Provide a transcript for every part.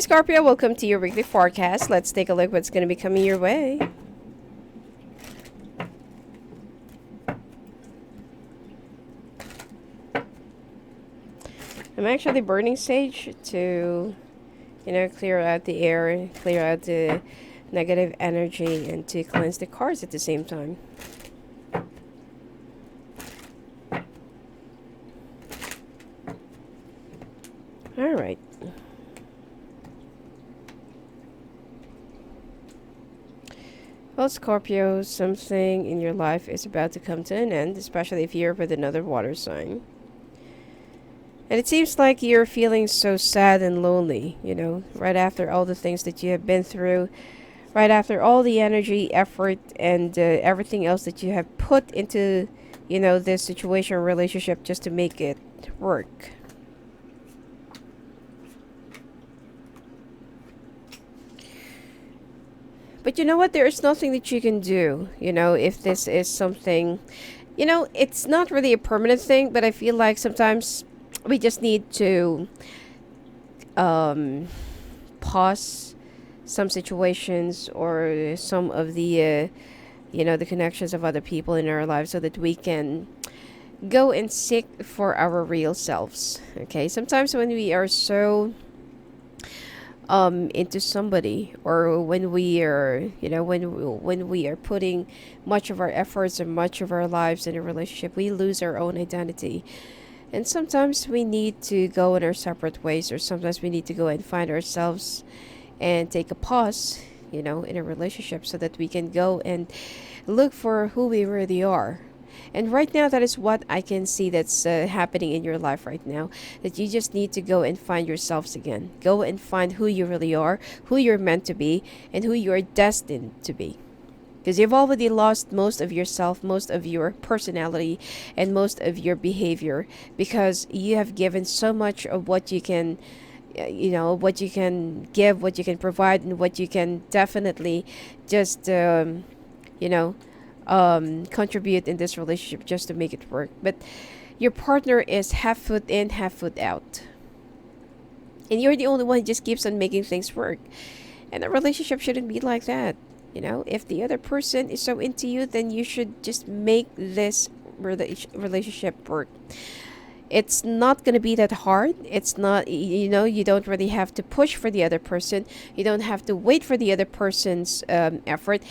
Scorpio, welcome to your weekly forecast. Let's take a look what's going to be coming your way. I'm actually burning sage to, clear out the air, clear out the negative energy, and to cleanse the cards at the same time. All right. Well, Scorpio, something in your life is about to come to an end, especially if you're with another water sign. And it seems like you're feeling so sad and lonely, right after all the things that you have been through, right after all the energy, effort, and everything else that you have put into, this situation or relationship just to make it work. But you know what? There is nothing that you can do, if this is something, it's not really a permanent thing, but I feel like sometimes we just need to pause some situations or some of the, the connections of other people in our lives so that we can go and seek for our real selves. Okay, sometimes when we are so into somebody, or when we are when we are putting much of our efforts and much of our lives in a relationship, we lose our own identity. And sometimes we need to go in our separate ways, or sometimes we need to go and find ourselves and take a pause, in a relationship so that we can go and look for who we really are. And right now, that is what I can see that's happening in your life right now. That you just need to go and find yourselves again. Go and find who you really are, who you're meant to be, and who you are destined to be. Because you've already lost most of yourself, most of your personality, and most of your behavior, because you have given so much of what you can, what you can give, what you can provide, and what you can definitely just, contribute in this relationship just to make it work. But your partner is half foot in, half foot out. And you're the only one who just keeps on making things work. And a relationship shouldn't be like that. If the other person is so into you, then you should just make this relationship work. It's not going to be that hard. It's not, you don't really have to push for the other person. You don't have to wait for the other person's effort.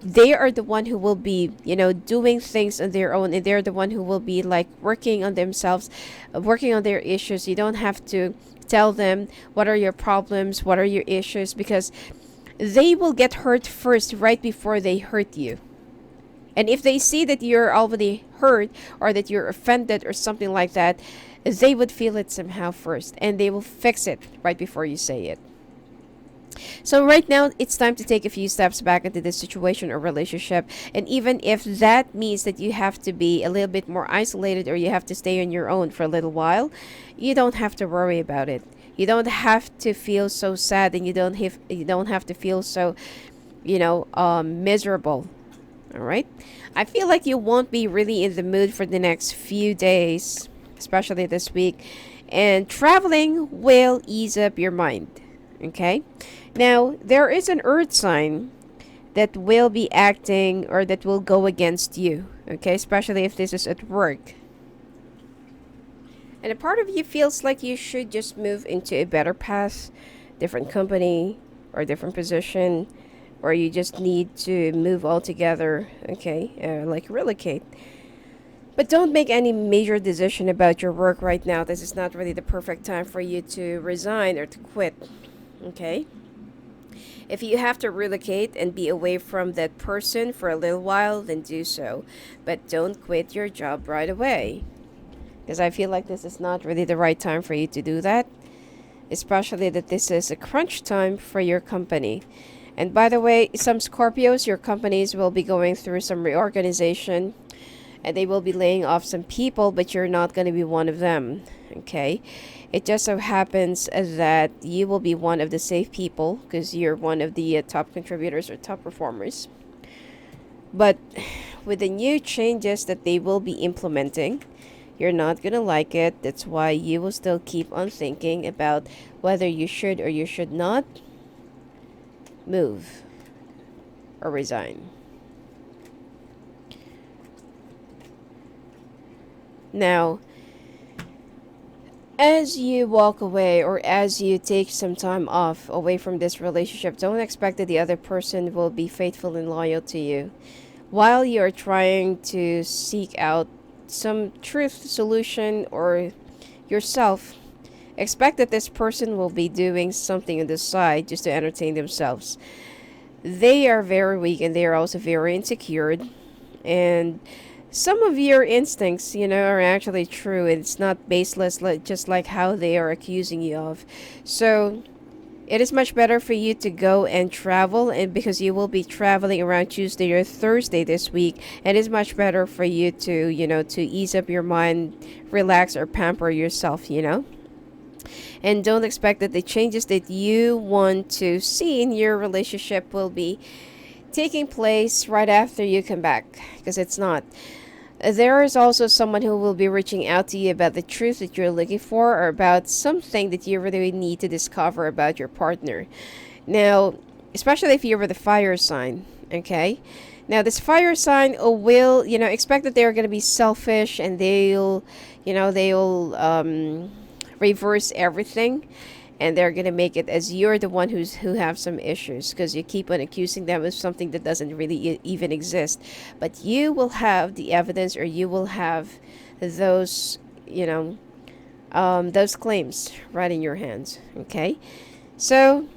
They are the one who will be, doing things on their own, and they're the one who will be like working on themselves, working on their issues. You don't have to tell them what are your problems, what are your issues, because they will get hurt first right before they hurt you. And if they see that you're already hurt, or that you're offended or something like that, they would feel it somehow first, and they will fix it right before you say it. So right now, it's time to take a few steps back into this situation or relationship. And even if that means that you have to be a little bit more isolated, or you have to stay on your own for a little while, you don't have to worry about it. You don't have to feel so sad, and you don't have to feel so, miserable. All right? I feel like you won't be really in the mood for the next few days, especially this week. And traveling will ease up your mind. Okay? Now, there is an earth sign that will be acting, or that will go against you. Okay? Especially if this is at work. And a part of you feels like you should just move into a better path, different company, or different position, or you just need to move altogether, okay, like relocate. But don't make any major decision about your work right now. This is not really the perfect time for you to resign or to quit, okay? If you have to relocate and be away from that person for a little while, then do so. But don't quit your job right away. Because I feel like this is not really the right time for you to do that. Especially that this is a crunch time for your company. And by the way, some Scorpios, your companies will be going through some reorganization. And they will be laying off some people, but you're not going to be one of them. Okay? It just so happens that you will be one of the safe people, because you're one of the top contributors or top performers. But with the new changes that they will be implementing, You're not gonna like it. That's why you will still keep on thinking about whether you should or you should not move or resign. Now, as you walk away or as you take some time off away from this relationship, don't expect that the other person will be faithful and loyal to you. While you're trying to seek out some truth solution or yourself, expect that this person will be doing something on the side just to entertain themselves. They are very weak and they are also very insecure, and some of your instincts, are actually true. It's not baseless, just like how they are accusing you of. So it is much better for you to go and travel, and because you will be traveling around Tuesday or Thursday this week, and it's much better for you to ease up your mind, relax, or pamper yourself. And don't expect that the changes that you want to see in your relationship will be taking place right after you come back, because it's not. There is also someone who will be reaching out to you about the truth that you're looking for, or about something that you really need to discover about your partner. Now, especially if you're with a fire sign, okay? Now, this fire sign will, expect that they're going to be selfish, and they'll reverse everything, and they're gonna make it as you're the one who have some issues, because you keep on accusing them of something that doesn't really even exist. But you will have the evidence, or you will have those those claims right in your hands. Okay, so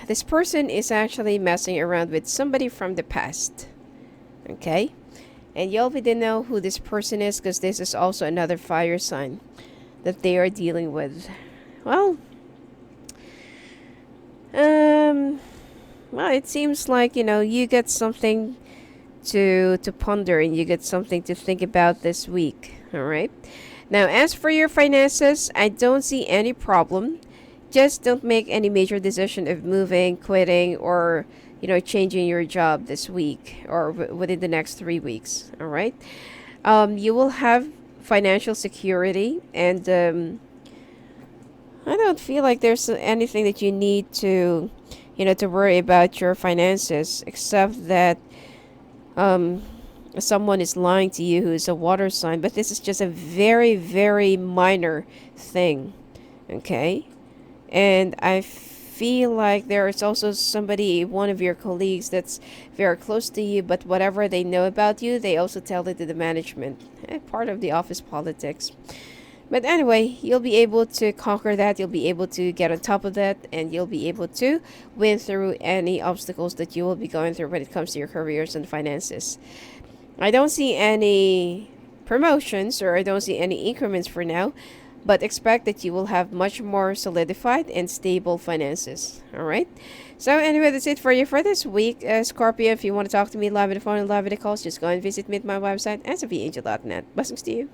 this person is actually messing around with somebody from the past. Okay, and you already know who this person is, because this is also another fire sign that they are dealing with. Well, it seems like, you get something to ponder, and you get something to think about this week. All right. Now, as for your finances, I don't see any problem. Just don't make any major decision of moving, quitting, or changing your job this week, or within the next 3 weeks. All right. You will have financial security, and I don't feel like there's anything that you need to worry about your finances, except that someone is lying to you who is a water sign. But this is just a very, very minor thing, okay? And I feel like there is also somebody, one of your colleagues, that's very close to you, but whatever they know about you, they also tell it to the management. Part of the office politics. But anyway, you'll be able to conquer that. You'll be able to get on top of that, and you'll be able to win through any obstacles that you will be going through when it comes to your careers and finances. I don't see any promotions, or I don't see any increments for now, but expect that you will have much more solidified and stable finances. All right. So anyway, that's it for you for this week, Scorpio. If you want to talk to me live on the phone and live with the calls, just go and visit me at my website at sophiaangel.net. Blessings to you.